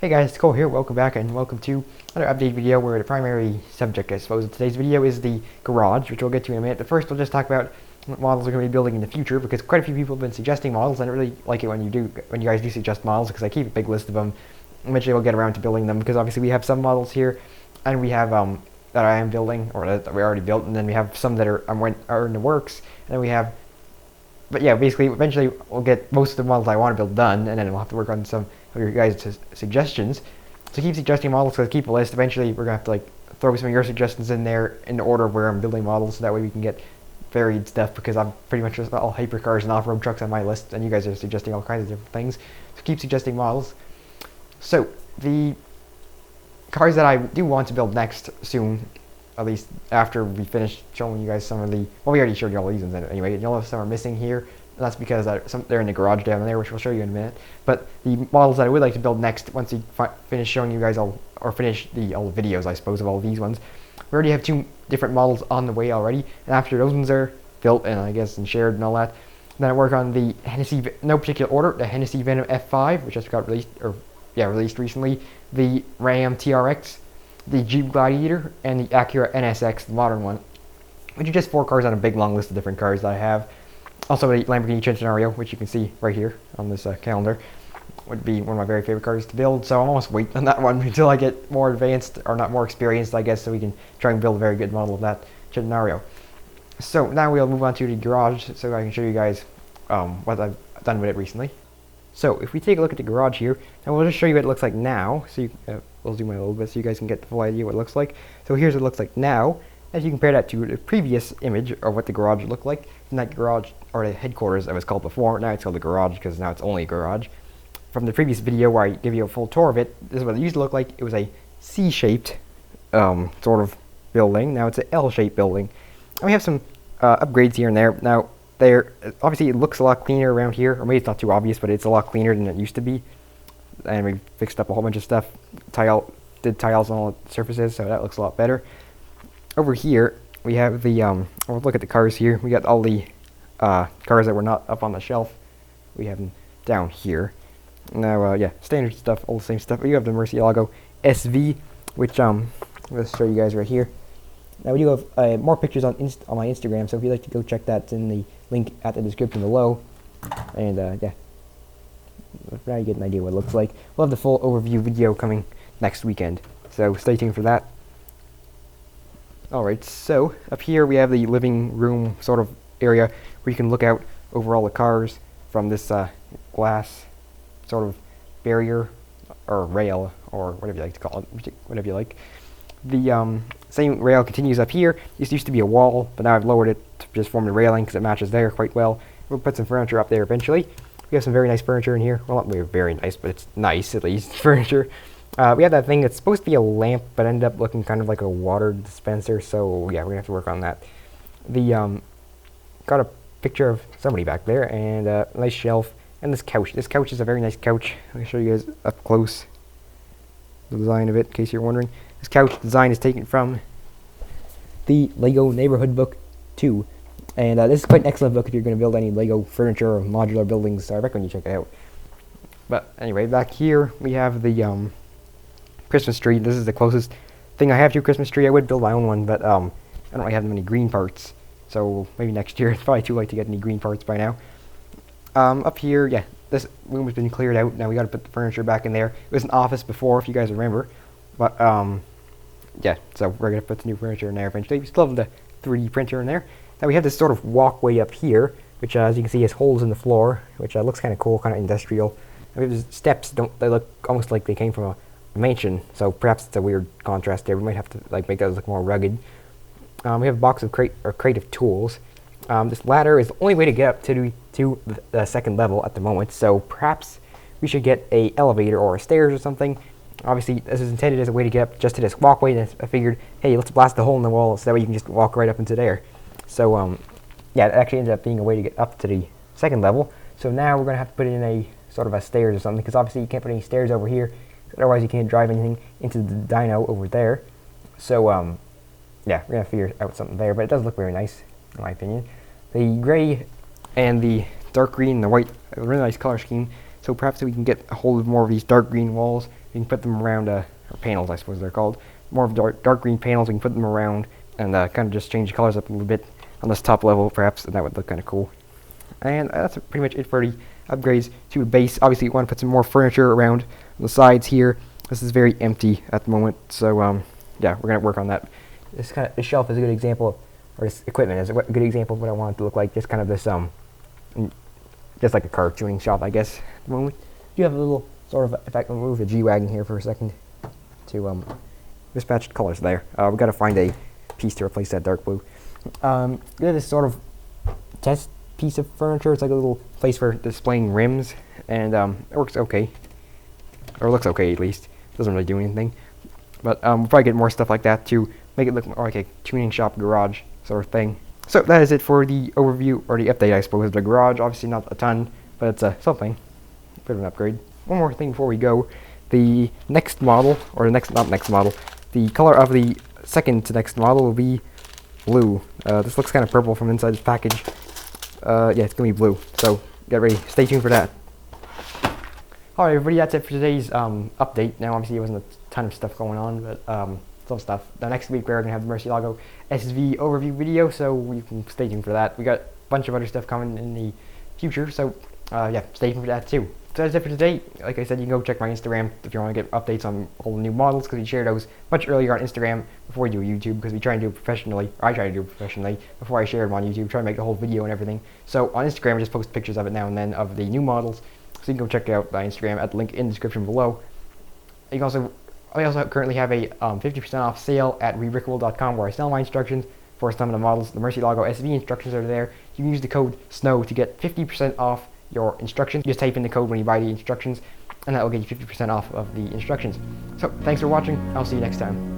Hey guys, it's Cole here, welcome back and welcome to another update video where the primary subject, I suppose, of today's video is the garage, which we'll get to in a minute. But first we'll just talk about what models we're going to be building in the future, because quite a few people have been suggesting models, and I really like it when you guys do suggest models, because I keep a big list of them. Eventually we'll get around to building them, because obviously we have some models here, and we have that I am building, or that we already built, and then we have some that are in the works, and then we have. But yeah, basically, eventually we'll get most of the models I want to build done, and then we'll have to work on some of your guys' suggestions. So keep suggesting models, so keep a list. Eventually, we're going to have to throw some of your suggestions in there in the order of where I'm building models, so that way we can get varied stuff, because I'm pretty much just all hypercars and off-road trucks on my list, and you guys are suggesting all kinds of different things. So keep suggesting models. So, the cars that I do want to build next soon, at least after we finish showing you guys some of the, well, we already showed you all these ones anyway, and you'll have some are missing here, and that's because they're in the garage down there, which we'll show you in a minute. But the models that I would like to build next, once we finish showing you guys all the videos, I suppose, of all these ones, we already have 2 different models on the way already, and after those ones are built and I guess and shared and all that, then I work on the Hennessy, no particular order, the Hennessy Venom F5, which just got released recently, the Ram TRX, the Jeep Gladiator, and the Acura NSX, the modern one, which are just 4 cars on a big long list of different cars that I have. Also the Lamborghini Centenario, which you can see right here on this calendar, would be one of my very favorite cars to build, so I'm almost waiting on that one until I get more advanced, or not more experienced, I guess, so we can try and build a very good model of that Centenario. So now we'll move on to the garage, so I can show you guys what I've done with it recently. So if we take a look at the garage here, and we'll just show you what it looks like now, so you, we'll zoom in a little bit so you guys can get the full idea what it looks like. So here's what it looks like now, as you compare that to the previous image of what the garage looked like. And that garage, or the headquarters that was called before, now it's called the garage because now it's only a garage. From the previous video where I give you a full tour of it, this is what it used to look like. It was a C-shaped sort of building. Now it's an L-shaped building. And we have some upgrades here and there. Now, obviously it looks a lot cleaner around here, or maybe it's not too obvious, but it's a lot cleaner than it used to be. And we fixed up a whole bunch of stuff, did tiles on all the surfaces, so that looks a lot better. Over here we have the we'll look at the cars here. We got all the cars that were not up on the shelf. We have them down here. Now yeah, standard stuff, all the same stuff. You have the Murcielago SV, which let's show you guys right here. Now we do have more pictures on my Instagram, so if you'd like to go check that, it's in the link at the description below. And yeah, now you get an idea what it looks like. We'll have the full overview video coming next weekend, so stay tuned for that. Alright, so up here we have the living room sort of area where you can look out over all the cars from this glass sort of barrier or rail, or whatever you like to call it, whatever you like. The same rail continues up here. This used to be a wall, but now I've lowered it to just form the railing because it matches there quite well. We'll put some furniture up there eventually. We have some very nice furniture in here. Well, not very nice, but it's nice at least, furniture. We have that thing that's supposed to be a lamp, but ended up looking kind of like a water dispenser, so yeah, we're going to have to work on that. The got a picture of somebody back there, and a nice shelf, and this couch. This couch is a very nice couch. I'll show you guys up close the design of it, in case you're wondering. This couch design is taken from the Lego Neighborhood Book 2. And this is quite an excellent book if you're going to build any Lego furniture or modular buildings, so I recommend you check it out. But anyway, back here we have the Christmas tree. This is the closest thing I have to a Christmas tree. I would build my own one, but I don't really have many green parts, so maybe next year. It's probably too late to get any green parts by now. Up here, yeah, this room has been cleared out. Now we got to put the furniture back in there. It was an office before, if you guys remember, but yeah, so we're going to put the new furniture in there eventually. We still have the 3D printer in there. Now we have this sort of walkway up here, which as you can see has holes in the floor, which looks kind of cool, kind of industrial. And we have these steps, they look almost like they came from a mansion, so perhaps it's a weird contrast there. We might have to make those look more rugged. We have a box of creative tools. This ladder is the only way to get up to the second level at the moment, so perhaps we should get a elevator or a stairs or something. Obviously, this is intended as a way to get up just to this walkway, and I figured, hey, let's blast a hole in the wall so that way you can just walk right up into there. So, yeah, it actually ended up being a way to get up to the second level. So now we're going to have to put in a sort of a stairs or something, because obviously you can't put any stairs over here, otherwise you can't drive anything into the dyno over there. So, yeah, we're going to figure out something there, but it does look very nice, in my opinion. The gray and the dark green and the white, a really nice color scheme. So So perhaps we can get a hold of more of these dark green walls. We can put them around, or panels I suppose they're called. More of dark green panels, we can put them around and kind of just change the colors up a little bit on this top level perhaps, and that would look kind of cool. And that's pretty much it for the upgrades to the base. Obviously you want to put some more furniture around the sides here. This is very empty at the moment, so yeah, we're going to work on that. This shelf is a good example, or this equipment is a good example of what I want it to look like. Just kind of this, just like a car tuning shop, I guess, at the moment. You have a little sort of, if I can move the G-Wagon here for a second to mismatched colors there. We've got to find a piece to replace that dark blue. This sort of test piece of furniture. It's like a little place for displaying rims, and it works okay, or looks okay at least. Doesn't really do anything, but we'll probably get more stuff like that to make it look more like a tuning shop garage sort of thing. So that is it for the overview, or the update I suppose, of the garage. Obviously not a ton, but it's something, a bit of an upgrade. One more thing before we go. The next model, or the not next model, the color of the second to next model will be blue. This looks kind of purple from inside this package. Yeah, it's going to be blue, so get ready. Stay tuned for that. Alright everybody, that's it for today's update. Now obviously there wasn't a ton of stuff going on, but some stuff. The next week we're going to have the Murcielago SV overview video, so you can stay tuned for that. We got a bunch of other stuff coming in the future, so yeah, stay tuned for that too. So that's it for today. Like I said, you can go check my Instagram if you want to get updates on all the new models, because we share those much earlier on Instagram before we do YouTube, because we try and do it professionally, or I try to do it professionally before I share them on YouTube, try to make the whole video and everything. So on Instagram I just post pictures of it now and then of the new models, so you can go check out my Instagram at the link in the description below. You can I also currently have a 50% off sale at rebrickable.com, where I sell my instructions for some of the models. The Murcielago SV instructions are there. You can use the code SNOW to get 50% off your instructions. Just type in the code when you buy the instructions, and that will get you 50% off of the instructions. So thanks for watching. I'll see you next time.